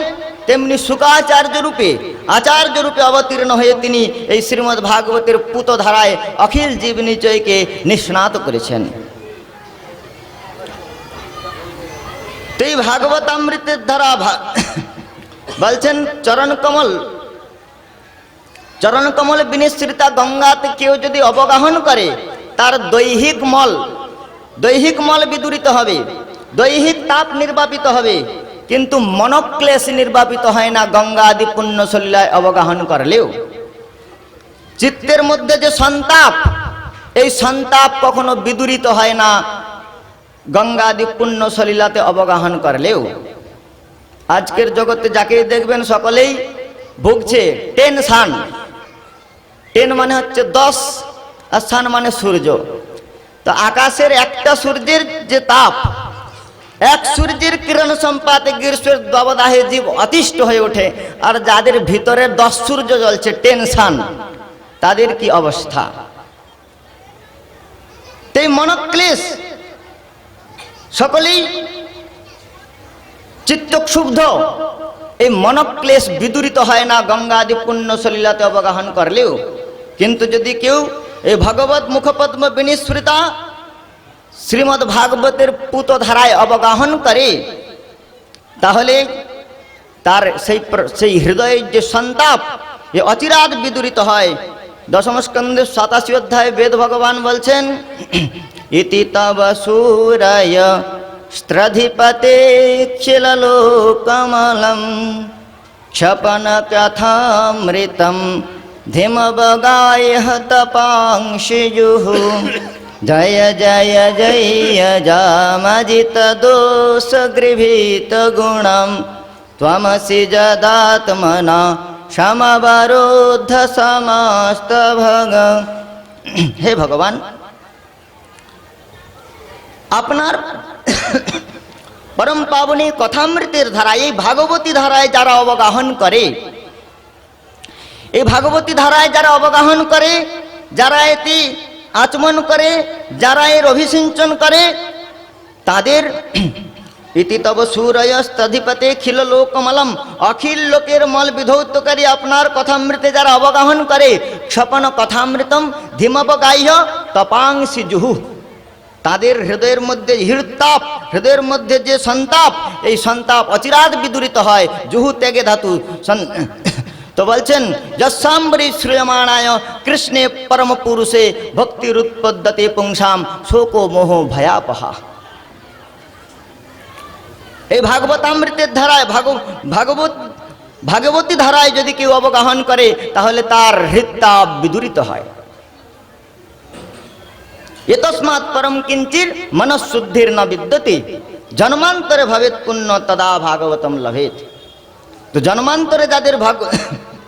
তেমনি শুকাচার্য রূপে আচার্য রূপে অবতীর্ণ হয়ে তিনি এই শ্রীমদ্ ভাগবতের পুত ধারায় অখিল জীব নিচয়কে নিষ্ণাত করেছেন। এই ভাগবতামৃতের ধারা বলছেন চরণ কমল বিনিসৃতা গঙ্গাতে কেউ যদি অবগাহন করে তার দৈহিক মল বিদূরিত হবে, দৈহিক তাপ নির্বাপিত হবে, কিন্তু মনক্লেশ নির্বাপিত হয় না গঙ্গা আদি পুণ্য সলিলায় অবগাহন করলেও। চিত্তের মধ্যে যে সন্তাপ, এই সন্তাপ কখনো বিদূরিত হয় না গঙ্গা আদি পুণ্য সলিলাতে অবগাহন করলেও। আজকের জগতে যাকে দেখবেন সকলেই ভুগছে টেনশন। টেন মানে হচ্ছে 10 আর সান মানে সূর্য। তো আকাশের একটা সূর্যের যে তাপ, এক সূর্যের কিরণ সম্পাতে গ্রীষ্মের দাবদাহে জীব অতিষ্ঠ হয়ে ওঠে, আর যাদের ভিতরে 10 সূর্য জ্বলছে টেনশন, তাদের কি অবস্থা? এই মনক্লেশ সকলেই চিত্তক্ষুব্ধ, এই মনক্লেশ বিদূরিত হয় না গঙ্গা আদি পুণ্য সলিলাতে অবগাহন করলেও। কিন্তু যদি কেউ এই ভগবত মুখপদ্ম বিনিসৃতা শ্রীমদ্ ভাগবতের পুত ধারায় অবগাহন করে, তাহলে তার সেই হৃদয়ের যে সন্তাপ এ অচিরাত বিদূরিত হয়। দশম স্কন্ধের 87 অধ্যায়ে বেদ ভগবান বলছেন, ইতি তব সুরায় স্ত্রধিপতে খিললোকমলম ক্ষপন কথামৃতম धिमबगाय तपांशिजुः जय जय जय जामजित दोष गृभीत गुणम त्वमसि जदात्मना समवरोध समस्त भग। हे भगवान, আপনার পরম পাবনী কথামৃতের ধারায়, এই ভাগবতী ধারায় যারা অবগাহন করে, এই ভাগবতী ধারায় যারা অবগাহন করে, যারা এটি আচমন করে, যারা এর অভিসিঞ্চন করে, তাদের ইতি তব সুরয়স্তধিপতে খিল লোকমলম, অখিল লোকের মল বিধৌতকারী আপনার কথামৃতে যারা অবগাহন করে, স্বপন কথামৃতম ধীমবগাহ্য তপাংসি জুহু, তাদের হৃদয়ের মধ্যে হৃদতাপ, হৃদয়ের মধ্যে যে সন্তাপ, এই সন্তাপ অচিরাৎ বিদূরিত হয়। জুহু ত্যাগে ধাতু। তো বলছেন যস্যাম্বরী শ্রীয়মাণায় কৃষ্ণে পরম পুরুষে ভক্তিরুৎপদ্যতে পুংসাম শোকো মোহ ভয়াপহা। এই ভাগবতামৃতের ধারায়, ভাগবতী ধারায় যদি কেউ অবগাহন করে, তাহলে তার হৃদতাপ বিদূরিত হয়। এতস্মাৎ পরম কিঞ্চির মনঃশুদ্ধির ন বিদ্যতে জন্মান্তরে ভবেৎ পুণ্য তদা ভাগবতম লভেৎ। তো জন্মান্তরে যাদের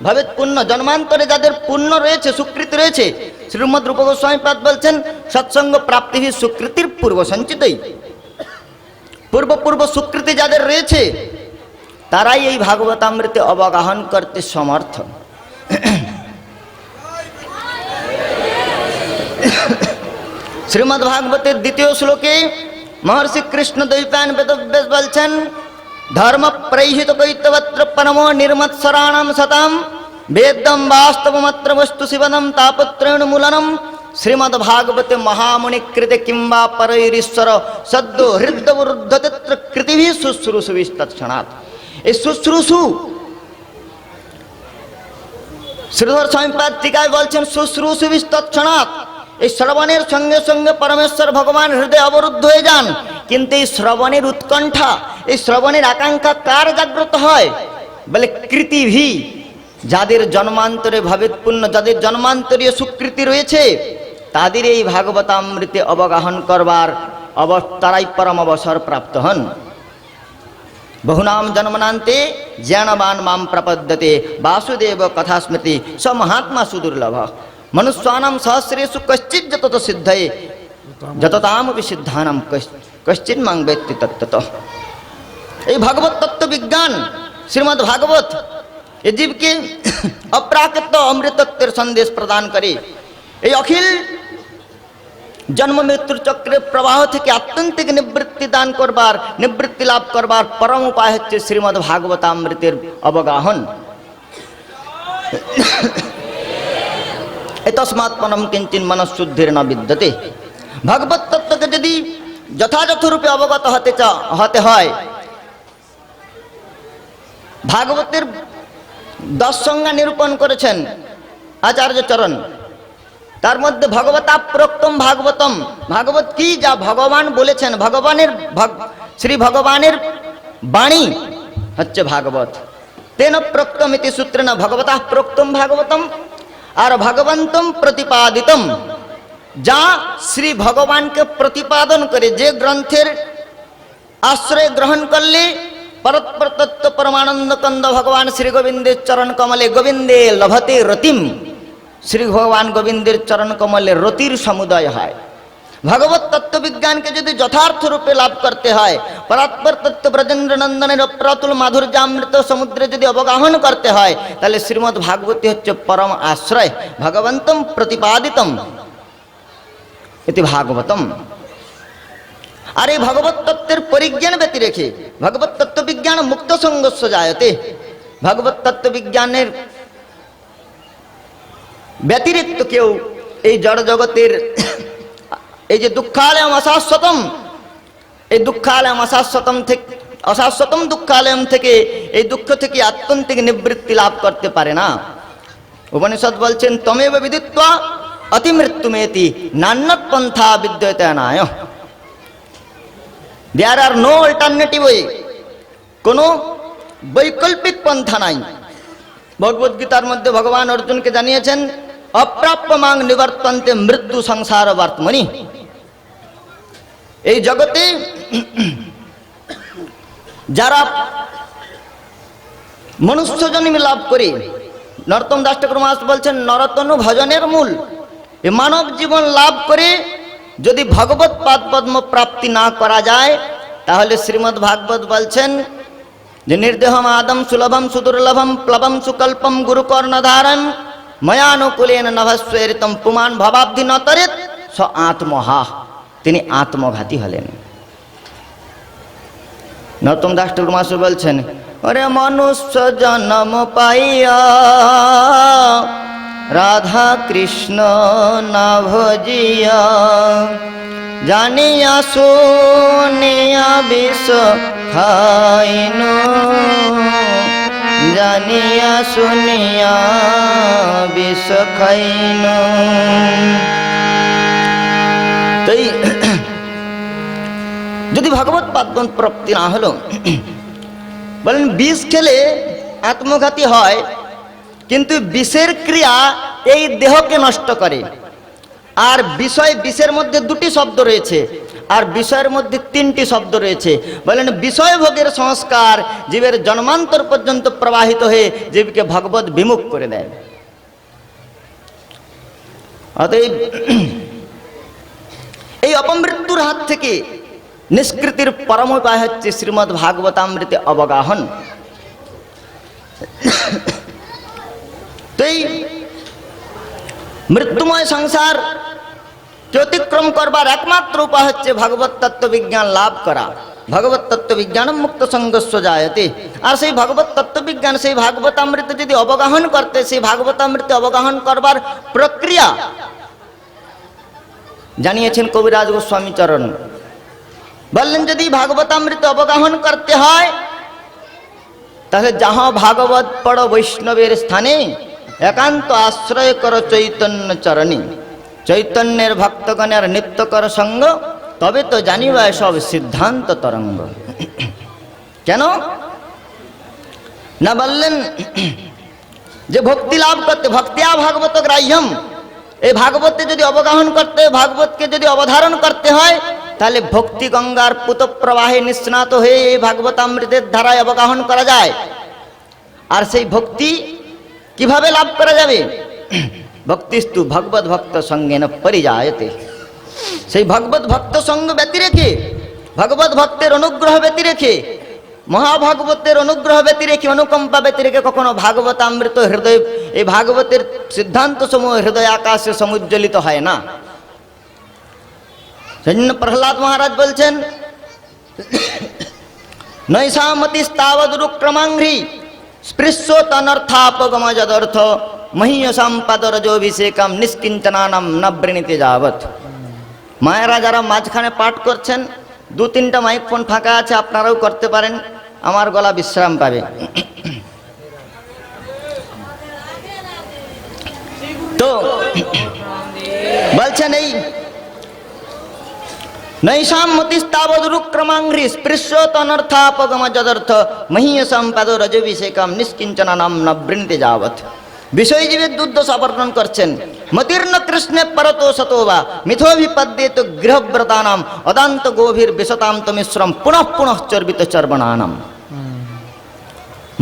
ভবেৎ পুণ্য, জন্মান্তরে যাদের পুণ্য রয়েছে, সুকৃতি রয়েছে, শ্রীমদ্ রূপ গোস্বামীপাদ বলছেন সৎসঙ্গ প্রাপ্তি সুকৃতির পূর্ব সঞ্চিতই। পূর্ব সুকৃতি যাদের রয়েছে, তারাই এই ভাগবতামৃতে অবগাহন করতে সমর্থ। শ্রীমদ্ ভাগবতের দ্বিতীয় শ্লোকে মহর্ষি কৃষ্ণ দ্বৈপায়ন বেদব্যাস বলছেন ধর্ম প্রৈহিত কৈতবত্র পরমো নির্মৎসরাণম সতাম বেদম বাস্তবমত্র বস্তু শিবদম তাপত্রেণ মূলনম। শ্রীমদ্ ভাগবতে মহামুনিকৃতে কিংবা পরৈরীশ্বর সদ্য হৃদবরুদ্ধতিত্র কৃতিভি শুশ্রূষু বিস্তৎক্ষণাৎ। এই শুশ্রূষু শ্রীধর স্বামীপাদ টিকায় বলছেন শুশ্রূষু বিস্তৎক্ষণাৎ। এই শ্রবণের সঙ্গে সঙ্গে পরমেশ্বর ভগবান হৃদয়ে অবরুদ্ধ হয়ে যান। কিন্তু এই শ্রবণের উৎকণ্ঠা, এই শ্রবণের আকাঙ্ক্ষা কার জাগ্রত হয়? বলে কৃতিভি, যাদের জন্মান্তরে ভবেৎপুণ্য, যাদের জন্মান্তরীয় সুকৃতি রয়েছে, তাদের এই ভাগবতামৃতে অবগাহন করবার তারাই পরম অবসর প্রাপ্ত হন। বহুনাম জন্মনান্তে জ্ঞানবান মাম প্রপদ্যতে বাসুদেব কথা স্মৃতি স মহাত্মা সুদুর্লভ। মনুষ্যানাম সহস্রেষু কশ্চিৎ যতত সিদ্ধয়ে যততামপি সিদ্ধানাম কশ্চিৎ মাং বেত্তি তত্ত্বতঃ। এই ভগবত তত্ত্ব বিজ্ঞান শ্রীমদ্ ভাগবত এ জীবকে অপ্রাকৃত অমৃতত্বের সন্দেশ প্রদান করে। এই অখিল জন্ম মৃত্যুর চক্রের প্রবাহ থেকে আত্যন্তিক নিবৃত্তি লাভ করবার পরম উপায় হচ্ছে শ্রীমদ্ ভাগবতামৃতের অবগাহন। তস্মাৎ পরম কিঞ্চিন মনঃশুদ্ধির ন বিদ্যতে। ভগবত তত্ত্বকে যদি যথাযথ রূপে অবগত হতে হয়, ভাগবতের 10 সংজ্ঞা নিরূপণ করেছেন আচার্য চরণ। তার মধ্যে ভগবতাপ্রোক্তম ভাগবতম, ভাগবত কি, যা ভগবান বলেছেন, শ্রী ভগবানের বাণী হচ্ছে ভাগবত। তেন প্রোক্তম ইতি সূত্রেণ ভগবতঃ প্রোক্তম ভাগবতম। আর ভগবন্তম প্রতিপাদিতম, যা শ্রী ভগবানকে প্রতিপাদন করে, যে গ্রন্থের আশ্রয় গ্রহণ করলে পরৎপর তত্ত্ব পরমানন্দ কন্দ ভগবান শ্রী গোবিন্দের চরণ কমলে গোবিন্দে লভতে রতিম। শ্রী ভগবান গোবিন্দের চরণ কমলে রতির সমুদয় হয়। ভগবত তত্ত্ববিজ্ঞানকে যদি যথার্থ রূপে লাভ করতে হয়, পরাৎপর তত্ত্ব ব্রজেন্দ্র নন্দনের অপ্রতুল মাধুর্যামৃত সমুদ্রে যদি অবগাহন করতে হয়, তাহলে শ্রীমদ্ ভাগবতী হচ্ছে পরম আশ্রয়। ভগবন্তম প্রতিপাদিতম এটি ভাগবতম। আর এই ভগবত তত্ত্বের পরিজ্ঞান ব্যতি রেখে ভগবত তত্ত্ববিজ্ঞান মুক্ত সঙ্গস্য জায়তে। ভগবত তত্ত্ববিজ্ঞানের ব্যতিরিক্ত কেউ এই জড় জগতের এই যে দুঃখালয়ম অশাশ্বতম, এই দুঃখালয়ম অশাশ্বতম দুঃখালয়ম থেকে, এই দুঃখ থেকে আত্যন্তিক নিবৃত্তি লাভ করতে পারে না। উপনিষদ বলছেন তমেব বিদিত্বা অতিমৃত্যুমেতি নান্যৎ পন্থা বিদ্যতেনায়। দেয়ার আর নো অল্টারনেটিভ ওয়ে, কোনো বৈকল্পিক পন্থা নাই। ভগবদ গীতার মধ্যে ভগবান অর্জুনকে জানিয়েছেন, অপ্রাপ্য মাং নিবর্তন্তে মৃত্যু সংসার বর্তমনি। এই জগতে যারা মনুষ্য জন্ম লাভ করে, নরোত্তম দাস ঠাকুর মহারাজ বলছেন নরতনু ভজনের মূল। এই মানব জীবন লাভ করে যদি ভগবত পাদ পদ্ম প্রাপ্তি না করা যায়, তাহলে শ্রীমদ্ ভাগবত বলছেন যে নির্দেহম আদম সুলভম সুদুর্লভম প্লবম সুকল্পম গুরুকর্ণধারণ ময়ানুকূলেন নভস্বেরিতম পুমান ভবাব্ধি নতরেত স আত্মহা। তিনি আত্মঘাতী হলেন। নরোত্তম দাস ঠাকুর মহাশয় বলছেন, ওরে মনুষ্য জন্ম পাইয়া রাধা কৃষ্ণ না ভজিয়া, জানিয়া শুনিয়া বিষ খাইন, জানিয়া শুনিয়া বিষ খাইন। তাই যদি ভগবত পাদ্ম প্রাপ্তি না হলো, বলেন বিষ খেলে আত্মঘাতী হয়, কিন্তু বিষের ক্রিয়া এই দেহকে নষ্ট করে। আর বিষয়, বিষের মধ্যে দুটি শব্দ রয়েছে, আর বিষয়ের মধ্যে তিনটি শব্দ রয়েছে। বলেন বিষয় ভোগের সংস্কার জীবের জন্মান্তর পর্যন্ত প্রবাহিত হয়ে জীবকে ভগবত বিমুখ করে দেয়। অতএব এই অপমৃত্যুর হাত থেকে নিষ্কৃতির পরম উপায় হচ্ছে শ্রীমদ্ ভাগবতামৃতে অবগাহন। তো এই মৃত্যুময় সংসারকে অতিক্রম করবার একমাত্র উপায় হচ্ছে ভগবত তত্ত্ব বিজ্ঞান লাভ করা। ভগবত তত্ত্ব বিজ্ঞান মুক্ত সঙ্গস্য জায়তে। আর সেই ভগবত তত্ত্ব বিজ্ঞান, সেই ভাগবতামৃত যদি অবগাহন করতে, সেই ভাগবতামৃতে অবগাহন করবার প্রক্রিয়া জানিয়েছেন কবিরাজ গোস্বামী চরণ। বললেন যদি ভাগবতামৃত অবগাহন করতে হয়, তাহলে যাহা ভাগবত পড় বৈষ্ণবের স্থানে, একান্ত আশ্রয় কর চৈতন্য চরণী। চৈতন্যের ভক্তগণের নিত্য কর সঙ্গ, তবে তো জানিবা সব সিদ্ধান্ত তরঙ্গ। কেন না বললেন যে ভক্তি লাভ করতে, ভক্তিয়া ভাগবত গ্রাহ্যম। এই ভাগবতে যদি অবগাহন করতে, ভাগবতকে যদি অবধারণ করতে হয়, তাহলে ভক্তি গঙ্গার পুত প্রবাহে নিস্নাত হয়ে এই ভাগবতামৃতের ধারায় অবগাহন করা যায়। আর সেই ভক্তি কিভাবে লাভ করা যাবে? ভক্তিস্তু ভগবত ভক্ত সঙ্গে না পরিজায়তে। সেই ভগবত ভক্ত সঙ্গ ব্যতি রেখে, ভগবত ভক্তের অনুগ্রহ ব্যতি রেখে, মহাভাগবতের অনুগ্রহ ব্যতি রেখে, অনুকম্পা ব্যতি রেখে কখনো ভাগবতামৃত হৃদয়, এই ভাগবতের সিদ্ধান্ত সমূহ হৃদয় আকাশে সমুজ্জ্বলিত হয় না। সেজন্য প্রহ্লাদ মহারাজ বলছেন, নৈষামতিস্তাবদুরুক্রমাংঘ্রি স্পৃশ্যতনর্থাপগম যদর্থ মহীয়সাম পাদরজোভিষেকম নিষ্কিঞ্চনানাম নবৃণীতে যাবৎ। মায়েরা যারা মাঝখানে পাঠ করছেন, দু তিনটা মাইক ফোন ফাঁকা আছে, আপনারাও করতে পারেন, আমার গলা বিশ্রাম পাবে। তো বলছেন এই নৈষাম মতিস্তাবদুরুক্রমাংঘ্রি স্পৃশ্যতনর্থাপগম যদর্থ মহীয়সাম পাদরজোভিষেকম নিষ্কিঞ্চনানাম নবৃণীতে যাবৎ। বিষয়জীবের দুর্দশা বর্ণন করছেন। মতির্ন কৃষ্ণে পরতো সতোবা মিথোভিপদ্যেত গৃহব্রতানাম অদান্ত গভীর বিশতাম মিশ্রম পুনঃ পুনঃ চর্বিত চর্বণানাম।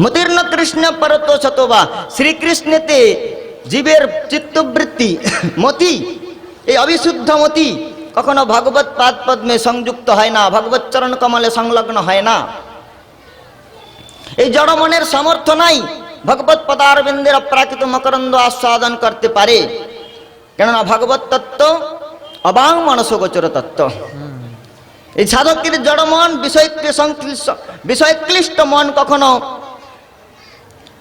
মতির্ন কৃষ্ণ পরতো সতোবা, শ্রীকৃষ্ণেতে জীবের চিত্তবৃত্তি মতি, এই অবিশুদ্ধ মতি কখনো ভগবত পাদ পদ্মে সংযুক্ত হয় না, ভগবত চরণ কমলে সংলগ্ন হয় না। এই জড় মনের সামর্থ্য নাই ভগবত পদারবিন্দের অপ্রাকৃত মকরন্দ আস্বাদন করতে পারে। কেননা ভগবত তত্ত্ব অবাং মনসগোচর তত্ত্ব। এই সাধকের জড় মন, বিষয়ক্লিষ্ট মন কখনো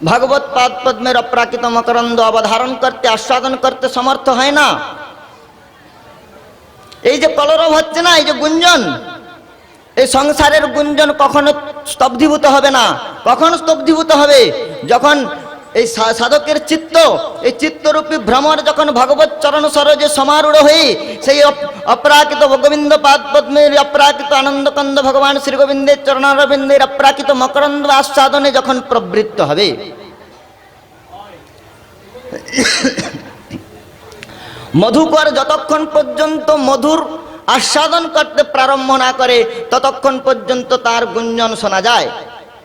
ভগবত পাদ পদ্মের অপ্রাকৃত মকরন্দ অবধারণ করতে, আস্বাদন করতে সমর্থ হয় না। এই যে কলরব হচ্ছে না, এই যে গুঞ্জন, এই সংসারের গুঞ্জন কখনো স্তব্ধীভূত হবে না। কখন স্তব্ধীভূত হবে? যখন এই সাধকের চিত্ত, এই চিত্তরূপী ভ্রমর যখন ভগবত চরণ সরোজে সমারূঢ় হয়ে সেই অপ্রাকৃত গোবিন্দ পাদ পদ্মের অপ্রাকৃত আনন্দকন্দ ভগবান শ্রী গোবিন্দের চরণারবিন্দের অপ্রাকৃত মকরন্দ আস্বাদনে যখন প্রবৃত্ত হবে, মধুকর যতক্ষণ পর্যন্ত মধুর আস্বাদন করতে প্রারম্ভ না করে ততক্ষণ পর্যন্ত তার গুঞ্জন শোনা যায়,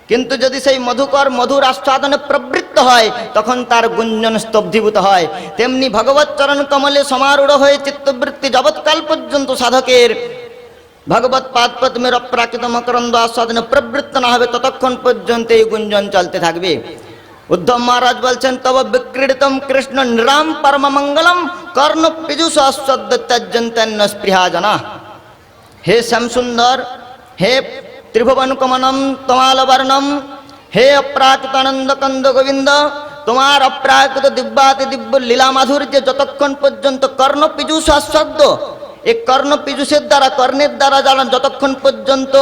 কিন্তু যদি সেই মধুকর মধুর আস্বাদনে প্রবৃত্ত হয় তখন তার গুঞ্জন স্তব্ধীভূত হয়। তেমনি ভগবত চরণ কমলে সমারূঢ় হয়ে চিত্তবৃত্তি জগৎকাল পর্যন্ত সাধকের ভগবত পাদ পদ্মের অপ্রাকৃত মকরন্দ আস্বাদনে প্রবৃত্ত না হবে ততক্ষণ পর্যন্ত এই গুঞ্জন চলতে থাকবে। উদ্ধব মহারাজ বলছেন, তব বিক্রীড়িতম কৃষ্ণ নিরাম পরম মঙ্গলম কর্ণ পীযুষ আস্বাদ্য ত্যজ্যন্তন্য স্পৃহা জনা। হে শ্যামসুন্দর, হে ত্রিভুবন কমনম তমালবর্ণম, হে অপ্রাকৃত আনন্দ কন্দ গোবিন্দ, তোমার অপ্রাকৃত দিব্যাতি দিব্য লীলা মাধুর্য যতক্ষণ পর্যন্ত কর্ণ পীযুষ আস্বাদ্য, এই কর্ণ পীযুষের দ্বারা কর্ণের দ্বারা যারা যতক্ষণ পর্যন্ত